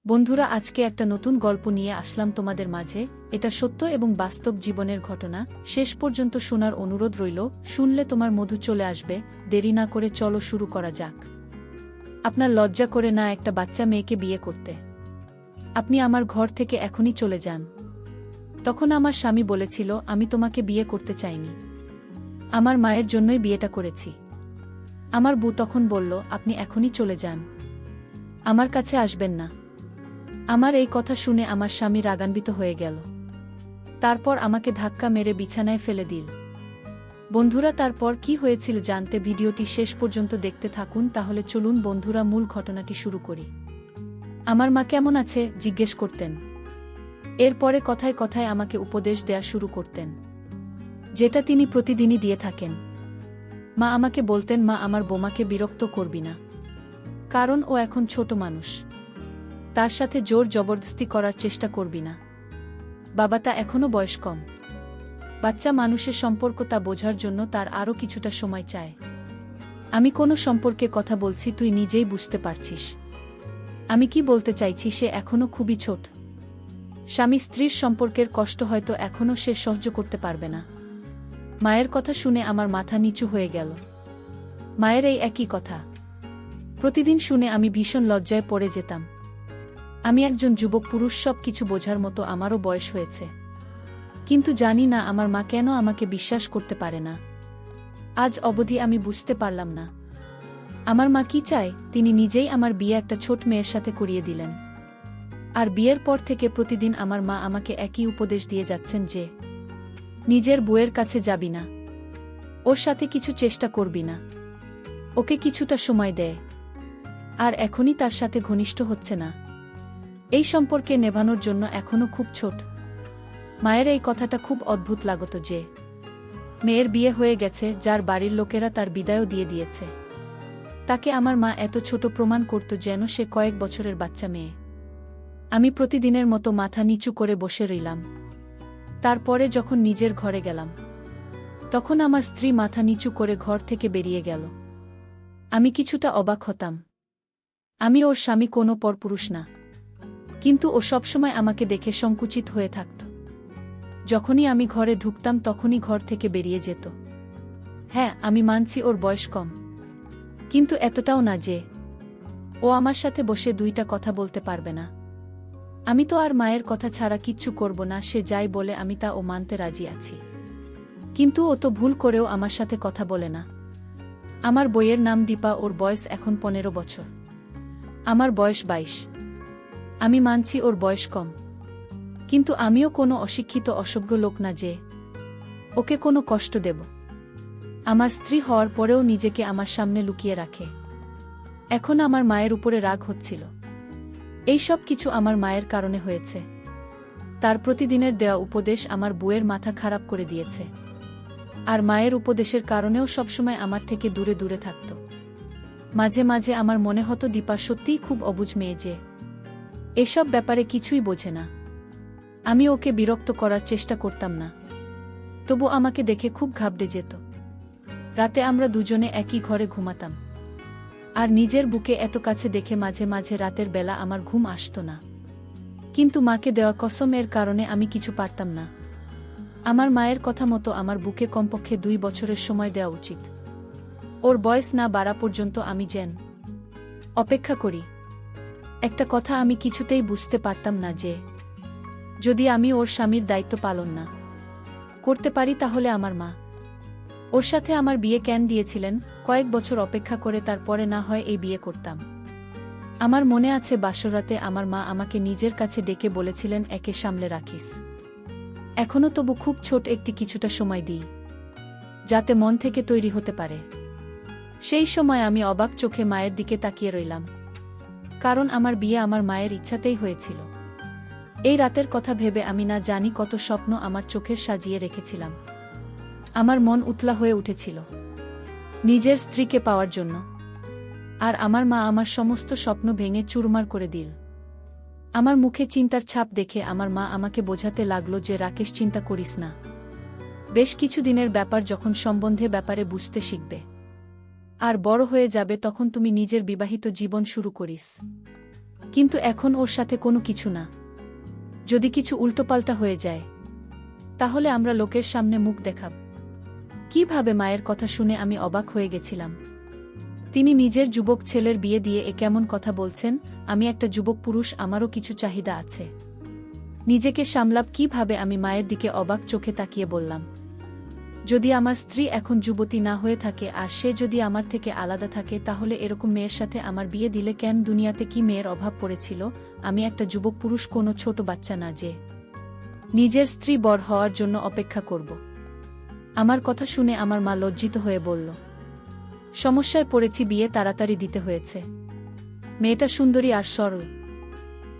বন্ধুরা, আজকে একটা নতুন গল্প নিয়ে আসলাম তোমাদের মাঝে। এটা সত্য এবং বাস্তব জীবনের ঘটনা। শেষ পর্যন্ত শোনার অনুরোধ রইল। শুনলে তোমার মধু চলে আসবে। দেরি না করে চলো শুরু করা যাক। আপনার লজ্জা করে না একটা বাচ্চা মেয়েকে বিয়ে করতে? আপনি আমার ঘর থেকে এখনই চলে যান। তখন আমার স্বামী বলেছিল, আমি তোমাকে বিয়ে করতে চাইনি, আমার মায়ের জন্যই বিয়েটা করেছি। আমার বউ তখন বলল, আপনি এখনই চলে যান, আমার কাছে আসবেন না। আমার এই কথা শুনে আমার স্বামী রাগান্বিত হয়ে গেল। তারপর আমাকে ধাক্কা মেরে বিছানায় ফেলে দিল। বন্ধুরা, তারপর কি হয়েছিল জানতে ভিডিওটি শেষ পর্যন্ত দেখতে থাকুন। তাহলে চলুন বন্ধুরা, মূল ঘটনাটি শুরু করি। আমার মা কেমন আছে জিজ্ঞেস করতেন। এরপরে কথায় কথায় আমাকে উপদেশ দেয়া শুরু করতেন, যেটা তিনি প্রতিদিনই দিয়ে থাকেন। মা আমাকে বলতেন, মা আমার বোমাকে বিরক্ত করবি না, কারণ ও এখন ছোট মানুষ, তার সাথে জোর জবরদস্তি করার চেষ্টা করবি না। বাবা, তা এখনো বয়স কম, বাচ্চা মানুষের সম্পর্ক তা বোঝার জন্য তার আরও কিছুটা সময় চায়। আমি কোনো সম্পর্কে কথা বলছি, তুই নিজেই বুঝতে পারছিস আমি কি বলতে চাইছি। সে এখনো খুবই ছোট। স্বামী স্ত্রীর সম্পর্কের কষ্ট হয়তো এখনো সে সহ্য করতে পারবে না। মায়ের কথা শুনে আমার মাথা নিচু হয়ে গেল। মায়ের এই একই কথা প্রতিদিন শুনে আমি ভীষণ লজ্জায় পড়ে যেতাম। আমি একজন যুবক পুরুষ, সব কিছু বোঝার মতো আমারও বয়স হয়েছে, কিন্তু জানি না আমার মা কেন আমাকে বিশ্বাস করতে পারে না। আজ অবধি আমি বুঝতে পারলাম না আমার মা কি চায়। তিনি নিজেই আমার বিয়ে একটা ছোট মেয়ের সাথে করিয়ে দিলেন। আর বিয়ের পর থেকে প্রতিদিন আমার মা আমাকে একই উপদেশ দিয়ে যাচ্ছেন যে নিজের বউয়ের কাছে যাবি না, ওর সাথে কিছু চেষ্টা করবি না, ওকে কিছুটা সময় দেয়। আর এখনই তার সাথে ঘনিষ্ঠ হচ্ছে না, এই সম্পর্কে নেভানোর জন্য এখনো খুব ছোট। মায়ের এই কথাটা খুব অদ্ভুত লাগত যে মেয়ের বিয়ে হয়ে গেছে, যার বাড়ির লোকেরা তার বিদায়ও দিয়ে দিয়েছে, তাকে আমার মা এত ছোট প্রমাণ করত যেন সে কয়েক বছরের বাচ্চা মেয়ে। আমি প্রতিদিনের মতো মাথা নিচু করে বসে রইলাম। তারপরে যখন নিজের ঘরে গেলাম, তখন আমার স্ত্রী মাথা নিচু করে ঘর থেকে বেরিয়ে গেল। আমি কিছুটা অবাক হতাম। আমি ওর স্বামী, কোনো পরপুরুষ না, কিন্তু ও সবসময় আমাকে দেখে সংকুচিত হয়ে থাকত। যখনই আমি ঘরে ঢুকতাম তখনই ঘর থেকে বেরিয়ে যেত। হ্যাঁ, আমি মানছি ওর বয়স কম, কিন্তু এতটাও না যে ও আমার সাথে বসে দুইটা কথা বলতে পারবে না। আমি তো আর মায়ের কথা ছাড়া কিচ্ছু করব না, সে যাই বলে আমি তা ও মানতে রাজি আছি। কিন্তু ও তো ভুল করেও আমার সাথে কথা বলে না। আমার বইয়ের নাম দীপা, ওর বয়স এখন 15 বছর, আমার বয়স 22। আমি মানছি ওর বয়স কম, কিন্তু আমিও কোনো অশিক্ষিত অসভ্য লোক না যে ওকে কোনো কষ্ট দেব। আমার স্ত্রী হওয়ার পরেও নিজেকে আমার সামনে লুকিয়ে রাখে। এখন আমার মায়ের উপরে রাগ হচ্ছিল। এই সব কিছু আমার মায়ের কারণে হয়েছে। তার প্রতিদিনের দেওয়া উপদেশ আমার বউয়ের মাথা খারাপ করে দিয়েছে। আর মায়ের উপদেশের কারণেও সবসময় আমার থেকে দূরে দূরে থাকত। মাঝে মাঝে আমার মনে হতো দীপা সত্যিই খুব অবুঝ মেয়ে, যে এসব ব্যাপারে কিছুই বোঝে না। আমি ওকে বিরক্ত করার চেষ্টা করতাম না, তবু আমাকে দেখে খুব ঘাবড়ে যেত। রাতে আমরা দুজনে একই ঘরে ঘুমাতাম, আর নিজের বুকে এত কাছে দেখে মাঝে মাঝে রাতের বেলা আমার ঘুম আসত না। কিন্তু মাকে দেওয়া কসমের কারণে আমি কিছু পারতাম না। আমার মায়ের কথা মতো আমার বুকে কমপক্ষে 2 বছরের সময় দেওয়া উচিত। ওর বয়স না বাড়া পর্যন্ত আমি যেন অপেক্ষা করি। একটা কথা আমি কিছুতেই বুঝতে পারতাম না যে যদি আমি ওর স্বামীর দায়িত্ব পালন না করতে পারি, তাহলে আমার মা ওর সাথে আমার বিয়ে কেন দিয়েছিলেন। কয়েক বছর অপেক্ষা করে তারপরে না হয় এই বিয়ে করতাম। আমার মনে আছে বাসরাতে আমার মা আমাকে নিজের কাছে ডেকে বলেছিলেন, একে সামলে রাখিস, এখনো তবু খুব ছোট একটি কিছুটা সময় দিই, যাতে মন থেকে তৈরি হতে পারে। সেই সময় আমি অবাক চোখে মায়ের দিকে তাকিয়ে রইলাম, কারণ আমার বিয়ে আমার মায়ের ইচ্ছাতেই হয়েছিল। এই রাতের কথা ভেবে আমি না জানি কত স্বপ্ন আমার চোখের সাজিয়ে রেখেছিলাম। আমার মন উতলা হয়ে উঠেছিল নিজের স্ত্রীকে পাওয়ার জন্য। আর আমার মা আমার সমস্ত স্বপ্ন ভেঙে চুরমার করে দিল। আমার মুখে চিন্তার ছাপ দেখে আমার মা আমাকে বোঝাতে লাগলো যে রাকেশ, চিন্তা করিস না, বেশ কিছু দিনের ব্যাপার, যখন সম্বন্ধে ব্যাপারে বুঝতে শিখবে আর বড় হয়ে যাবে, তখন তুমি নিজের বিবাহিত জীবন শুরু করিস। কিন্তু এখন ওর সাথে কোনো কিছু না। যদি কিছু উল্টোপাল্টা হয়ে যায় তাহলে আমরা লোকের সামনে মুখ দেখাব কিভাবে? মায়ের কথা শুনে আমি অবাক হয়ে গেছিলাম। তিনি নিজের যুবক ছেলের বিয়ে দিয়ে এ কেমন কথা বলছেন? আমি একটা যুবক পুরুষ, আমারও কিছু চাহিদা আছে। নিজেকে সামলাব কিভাবে? আমি মায়ের দিকে অবাক চোখে তাকিয়ে বললাম, যদি আমার স্ত্রী এখন যুবতী না হয়ে থাকে আর সে যদি আমার থেকে আলাদা থাকে, তাহলে এরকম মেয়ের সাথে আমার বিয়ে দিলে কেন? দুনিয়াতে কি মেয়ের অভাব পড়েছিল? আমি একটা যুবক পুরুষ, কোনো ছোট বাচ্চা না যে নিজের স্ত্রী বড় হওয়ার জন্য অপেক্ষা করব। আমার কথা শুনে আমার মা লজ্জিত হয়ে বলল, সমস্যায় পড়েছি, বিয়ে তাড়াতাড়ি দিতে হয়েছে। মেয়েটা সুন্দরী আর সরল,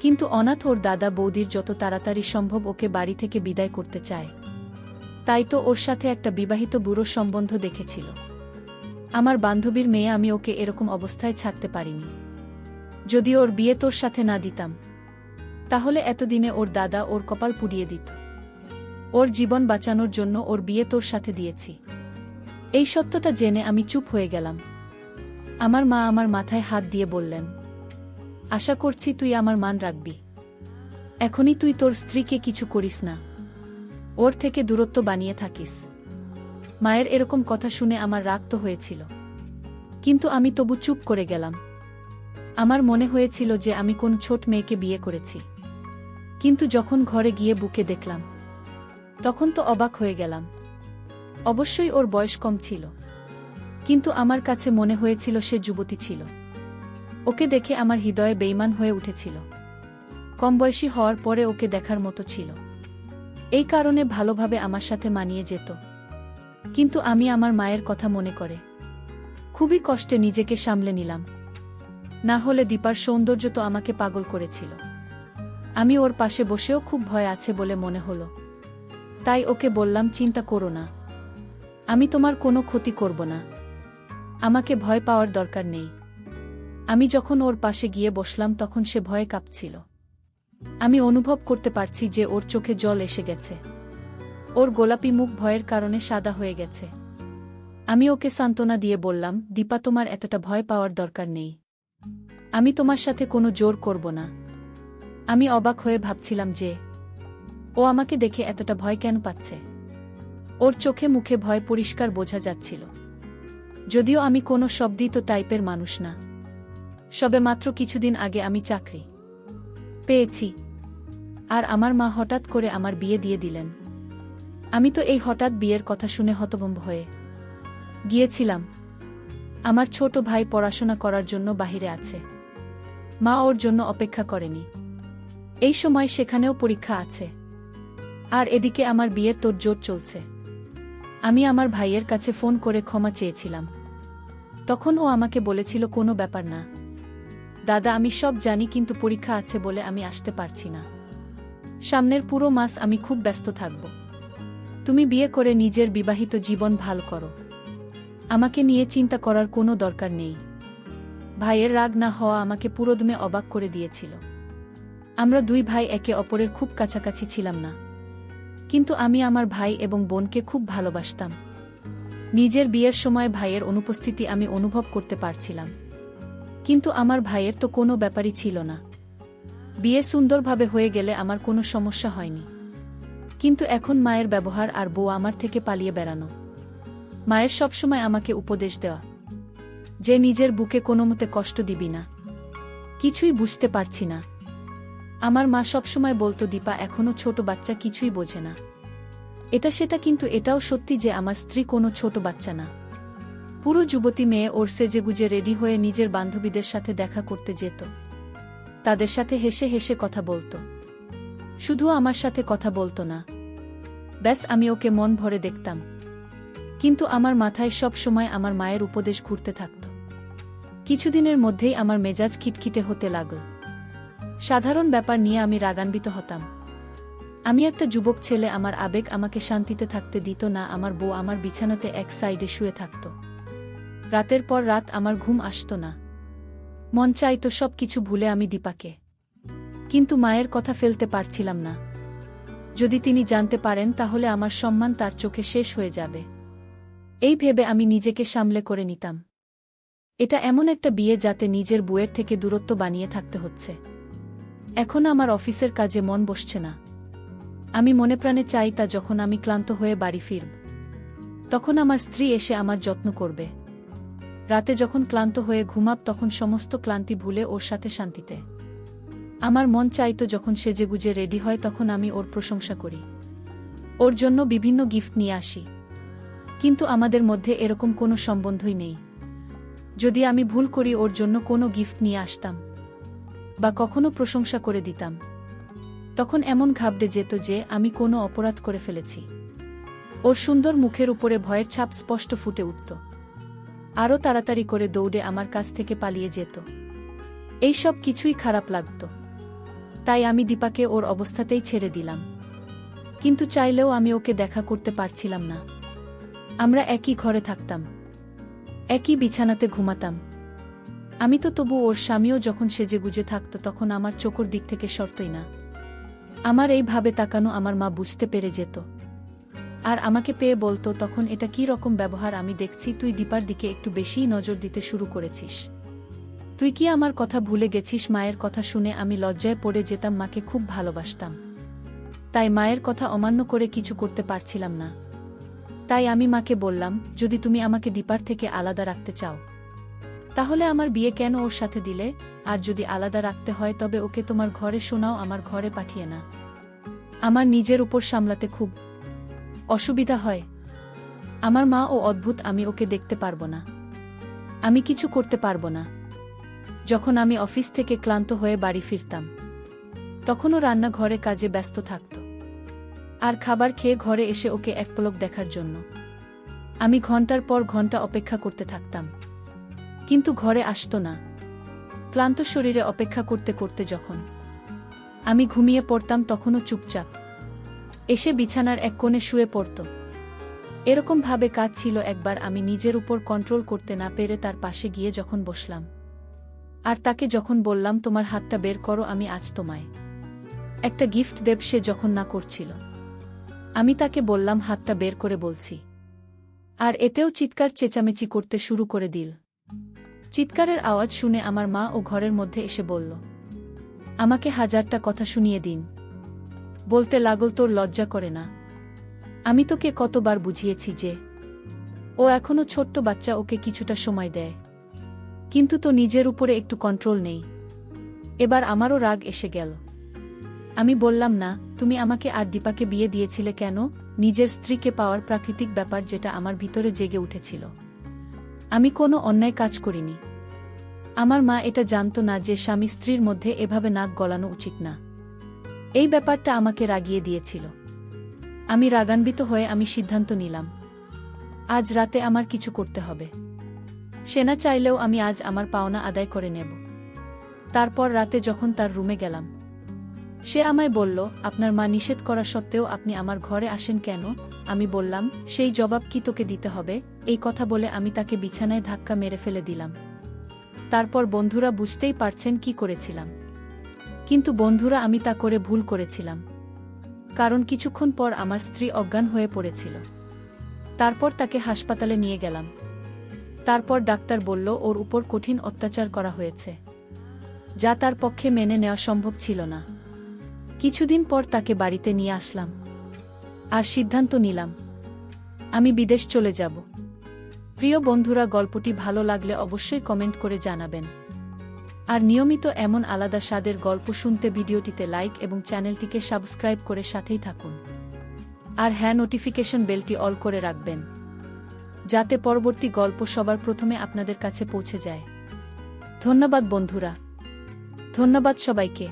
কিন্তু অনাথ। ওর দাদা বৌদির যত তাড়াতাড়ি সম্ভব ওকে বাড়ি থেকে বিদায় করতে চায়। তাই তো ওর সাথে একটা বিবাহিত বুড়ো সম্বন্ধ দেখেছিল। আমার বান্ধবীর মেয়ে, আমি ওকে এরকম অবস্থায় ছাড়তে পারিনি। যদি ওর বিয়ে তোর সাথে না দিতাম তাহলে এতদিনে ওর দাদা ওর কপাল পুড়িয়ে দিত। ওর জীবন বাঁচানোর জন্য ওর বিয়ে তোর সাথে দিয়েছি। এই সত্যটা জেনে আমি চুপ হয়ে গেলাম। আমার মা আমার মাথায় হাত দিয়ে বললেন, আশা করছি তুই আমার মান রাখবি। এখনই তুই তোর স্ত্রীকে কিছু করিস না, ওর থেকে দূরত্ব বানিয়ে থাকিস। মায়ের এরকম কথা শুনে আমার রাগ তো হয়েছিল, কিন্তু আমি তবু চুপ করে গেলাম। আমার মনে হয়েছিল যে আমি কোন ছোট মেয়েকে বিয়ে করেছি, কিন্তু যখন ঘরে গিয়ে বুকে দেখলাম তখন তো অবাক হয়ে গেলাম। অবশ্যই ওর বয়স কম ছিল, কিন্তু আমার কাছে মনে হয়েছিল সে যুবতী ছিল। ওকে দেখে আমার হৃদয়ে বেইমান হয়ে উঠেছিল। কম বয়সী হওয়ার পরে ওকে দেখার মতো ছিল, এই কারণে ভালোভাবে আমার সাথে মানিয়ে যেত। কিন্তু আমি আমার মায়ের কথা মনে করে খুবই কষ্টে নিজেকে সামলে নিলাম। না হলে দীপার সৌন্দর্য তো আমাকে পাগল করেছিল। আমি ওর পাশে বসেও খুব ভয় আছে বলে মনে হলো, তাই ওকে বললাম, চিন্তা করো না, আমি তোমার কোনো ক্ষতি করব না, আমাকে ভয় পাওয়ার দরকার নেই। আমি যখন ওর পাশে গিয়ে বসলাম তখন সে ভয়ে কাঁপছিল। আমি অনুভব করতে পারছি যে ওর চোখে জল এসে গেছে, ওর গোলাপি মুখ ভয়ের কারণে সাদা হয়ে গেছে। আমি ওকে সান্ত্বনা দিয়ে বললাম, দীপা, তোমার এতটা ভয় পাওয়ার দরকার নেই, আমি তোমার সাথে কোনো জোর করব না। আমি অবাক হয়ে ভাবছিলাম যে ও আমাকে দেখে এতটা ভয় কেন পাচ্ছে। ওর চোখে মুখে ভয় পরিষ্কার বোঝা যাচ্ছিল। যদিও আমি কোনো শব্দিত টাইপের মানুষ না, সবে মাত্র কিছুদিন আগে আমি চাকরি পেয়েছি, আর আমার মা হঠাৎ করে আমার বিয়ে দিয়ে দিলেন। আমি তো এই হঠাৎ বিয়ের কথা শুনে হতভম্ব হয়ে গিয়েছিলাম। আমার ছোট ভাই পড়াশোনা করার জন্য বাহিরে আছে, মা ওর জন্য অপেক্ষা করেনি। এই সময় সেখানেও পরীক্ষা আছে, আর এদিকে আমার বিয়ের তোড়জোড় চলছে। আমি আমার ভাইয়ের কাছে ফোন করে ক্ষমা চেয়েছিলাম। তখন ও আমাকে বলেছিল, কোনো ব্যাপার না দাদা, আমি সব জানি, কিন্তু পরীক্ষা আছে বলে আমি আসতে পারছি না। সামনের পুরো মাস আমি খুব ব্যস্ত থাকব। তুমি বিয়ে করে নিজের বিবাহিত জীবন ভালো করো, আমাকে নিয়ে চিন্তা করার কোনো দরকার নেই। ভাইয়ের রাগ না হওয়া আমাকে পুরোদমে অবাক করে দিয়েছিল। আমরা দুই ভাই একে অপরের খুব কাছাকাছি ছিলাম না, কিন্তু আমি আমার ভাই এবং বোনকে খুব ভালোবাসতাম। নিজের বিয়ের সময় ভাইয়ের অনুপস্থিতি আমি অনুভব করতে পারছিলাম, কিন্তু আমার ভাইয়ের তো কোনো ব্যাপারই ছিল না। বিয়ে সুন্দরভাবে হয়ে গেলে আমার কোনো সমস্যা হয়নি, কিন্তু এখন মায়ের ব্যবহার আর বউ আমার থেকে পালিয়ে বেড়ানো। মায়ের সবসময় আমাকে উপদেশ দেওয়া যে নিজের বুকে কোনোমতে কষ্ট দিবি না। কিছুই বুঝতে পারছি না। আমার মা সবসময় বলতো, দীপা এখনো ছোট বাচ্চা, কিছুই বোঝে না, এটা সেটা, কিন্তু এটাও সত্যি যে আমার স্ত্রী কোনো ছোট বাচ্চা না। পুরো যুবতী মেয়ে, ওর সেজেগুজে রেডি হয়ে নিজের বান্ধবীদের সাথে দেখা করতে যেত, তাদের সাথে হেসে হেসে কথা বলতো। শুধু আমার সাথে কথা বলতো না, ব্যাস আমি ওকে মন ভরে দেখতাম। কিন্তু আমার মাথায় সব সময় আমার মায়ের উপদেশ ঘুরতে থাকত। কিছুদিনের মধ্যেই আমার মেজাজ খিটখিটে হতে লাগল। সাধারণ ব্যাপার নিয়ে আমি রাগান্বিত হতাম। আমি একটা যুবক ছেলে, আমার আবেগ আমাকে শান্তিতে থাকতে দিত না। আমার বউ আমার বিছানাতে এক সাইডে শুয়ে থাকত। রাতের পর রাত আমার ঘুম আসত না। মন চাইতো সব কিছু ভুলে আমি দীপাকে, কিন্তু মায়ের কথা ফেলতে পারছিলাম না। যদি তিনি জানতে পারেন তাহলে আমার সম্মান তার চোখে শেষ হয়ে যাবে। এই ভেবে আমি নিজেকে সামলে করে নিতাম। এটা এমন একটা বিয়ে যাতে নিজের বউয়ের থেকে দূরত্ব বানিয়ে থাকতে হচ্ছে। এখন আমার অফিসের কাজে মন বসছে না। আমি মনে প্রাণে চাই তা যখন আমি ক্লান্ত হয়ে বাড়ি ফিরব, তখন আমার স্ত্রী এসে আমার যত্ন করবে। রাতে যখন ক্লান্ত হয়ে ঘুমাব তখন সমস্ত ক্লান্তি ভুলে ওর সাথে শান্তিতে। আমার মন চাইতো যখন সেজেগুজে রেডি হয় তখন আমি ওর প্রশংসা করি, ওর জন্য বিভিন্ন গিফট নিয়ে আসি। কিন্তু আমাদের মধ্যে এরকম কোনো সম্বন্ধই নেই। যদি আমি ভুল করি ওর জন্য কোনো গিফট নিয়ে আসতাম বা কখনো প্রশংসা করে দিতাম, তখন এমন ঘাবড়ে যেত যে আমি কোনো অপরাধ করে ফেলেছি। ওর সুন্দর মুখের উপরে ভয়ের ছাপ স্পষ্ট ফুটে উঠত। আরও তাড়াতাড়ি করে দৌড়ে আমার কাছ থেকে পালিয়ে যেত। এই সব কিছুই খারাপ লাগত। তাই আমি দীপাকে ওর অবস্থাতেই ছেড়ে দিলাম। কিন্তু চাইলেও আমি ওকে দেখা করতে পারছিলাম না। আমরা একই ঘরে থাকতাম, একই বিছানাতে ঘুমাতাম। আমি তো তবু ওর স্বামীও যখন সেজেগুজে থাকত তখন আমার চোখের দিক থেকে সরতই না। আমার এইভাবে তাকানো আমার মা বুঝতে পেরে যেত, আর আমাকে পেয়ে বলতো, তখন এটা কি রকম ব্যবহার আমি দেখছি, তুই দীপার দিকে একটু বেশিই নজর দিতে শুরু করেছিস। তুই কি আমার কথা ভুলে গেছিস? মায়ের কথা শুনে আমি লজ্জায় পড়ে যেতাম। মাকে খুব ভালোবাসতাম, তাই মায়ের কথা অমান্য করে কিছু করতে পারছিলাম না। তাই আমি মাকে বললাম, যদি তুমি আমাকে দীপার থেকে আলাদা রাখতে চাও তাহলে আমার বিয়ে কেন ওর সাথে দিলে? আর যদি আলাদা রাখতে হয় তবে ওকে তোমার ঘরে শোনাও, আমার ঘরে পাঠিয়ে না। আমার নিজের উপর সামলাতে খুব অসুবিধা হয়। আমার মা ও অদ্ভুত, আমি ওকে দেখতে পারবো না, আমি কিছু করতে পারবো না। যখন আমি অফিস থেকে ক্লান্ত হয়ে বাড়ি ফিরতাম তখনও রান্নাঘরে কাজে ব্যস্ত থাকত, আর খাবার খেয়ে ঘরে এসে ওকে এক পলক দেখার জন্য আমি ঘন্টার পর ঘন্টা অপেক্ষা করতে থাকতাম। কিন্তু ঘরে আসতো না। ক্লান্ত শরীরে অপেক্ষা করতে করতে যখন আমি ঘুমিয়ে পড়তাম তখনও চুপচাপ এসে বিছানার এক কোণে শুয়ে পড়ত। এরকম ভাবে কাজ ছিল। একবার আমি নিজের উপর কন্ট্রোল করতে না পেরে তার পাশে গিয়ে যখন বসলাম আর তাকে যখন বললাম, তোমার হাতটা বের করো, আমি আজ তোমায় একটা গিফট দেব, সে যখন না করছিল আমি তাকে বললাম, হাতটা বের করে বলছি। আর এতেও চিৎকার চেঁচামেচি করতে শুরু করে দিল। চিৎকারের আওয়াজ শুনে আমার মা ও ঘরের মধ্যে এসে বলল, আমাকে হাজারটা কথা শুনিয়ে দিন। বলতে লাগল, তোর লজ্জা করে না? আমি তোকে কতবার বুঝিয়েছি যে ও এখনো ছোট্ট বাচ্চা, ওকে কিছুটা সময় দেয়, কিন্তু তো নিজের উপরে একটু কন্ট্রোল নেই। এবার আমারও রাগ এসে গেল। আমি বললাম, না, তুমি আমাকে আর দীপাকে বিয়ে দিয়েছিলে কেন? নিজের স্ত্রীকে পাওয়ার প্রাকৃতিক ব্যাপার যেটা আমার ভিতরে জেগে উঠেছিল। আমি কোনো অন্যায় কাজ করিনি। আমার মা এটা জানতো না যে স্বামী স্ত্রীর মধ্যে এভাবে নাক গলানো উচিত না। এই ব্যাপারটা আমাকে রাগিয়ে দিয়েছিল। আমি রাগান্বিত হয়ে আমি সিদ্ধান্ত নিলাম, আজ রাতে আমার কিছু করতে হবে। সে না চাইলেও আমি আজ আমার পাওনা আদায় করে নেব। তারপর রাতে যখন তার রুমে গেলাম, সে আমায় বলল, আপনার মা নিষেধ করা সত্ত্বেও আপনি আমার ঘরে আসেন কেন? আমি বললাম, সেই জবাব কি তোকে দিতে হবে? এই কথা বলে আমি তাকে বিছানায় ধাক্কা মেরে ফেলে দিলাম। তারপর বন্ধুরা বুঝতেই পারছেন কি করেছিলাম। কিন্তু বন্ধুরা, আমি তা করে ভুল করেছিলাম, কারণ কিছুক্ষণ পর আমার স্ত্রী অজ্ঞান হয়ে পড়েছিল। তারপর তাকে হাসপাতালে নিয়ে গেলাম। তারপর ডাক্তার বলল, ওর উপর কঠিন অত্যাচার করা হয়েছে, যা তার পক্ষে মেনে নেওয়া সম্ভব ছিল না। কিছুদিন পর তাকে বাড়িতে নিয়ে আসলাম আর সিদ্ধান্ত নিলাম আমি বিদেশ চলে যাব। প্রিয় বন্ধুরা, গল্পটি ভালো লাগলে অবশ্যই কমেন্ট করে জানাবেন। আর নিয়মিত এমন আলাদা স্বাদের গল্প শুনতে ভিডিওটিতে লাইক এবং চ্যানেলটিকে সাবস্ক্রাইব করে সাথেই থাকুন। আর হ্যাঁ, নোটিফিকেশন বেলটি অল করে রাখবেন, যাতে পরবর্তী গল্প সবার প্রথমে আপনাদের কাছে পৌঁছে যায়। ধন্যবাদ বন্ধুরা, ধন্যবাদ সবাইকে।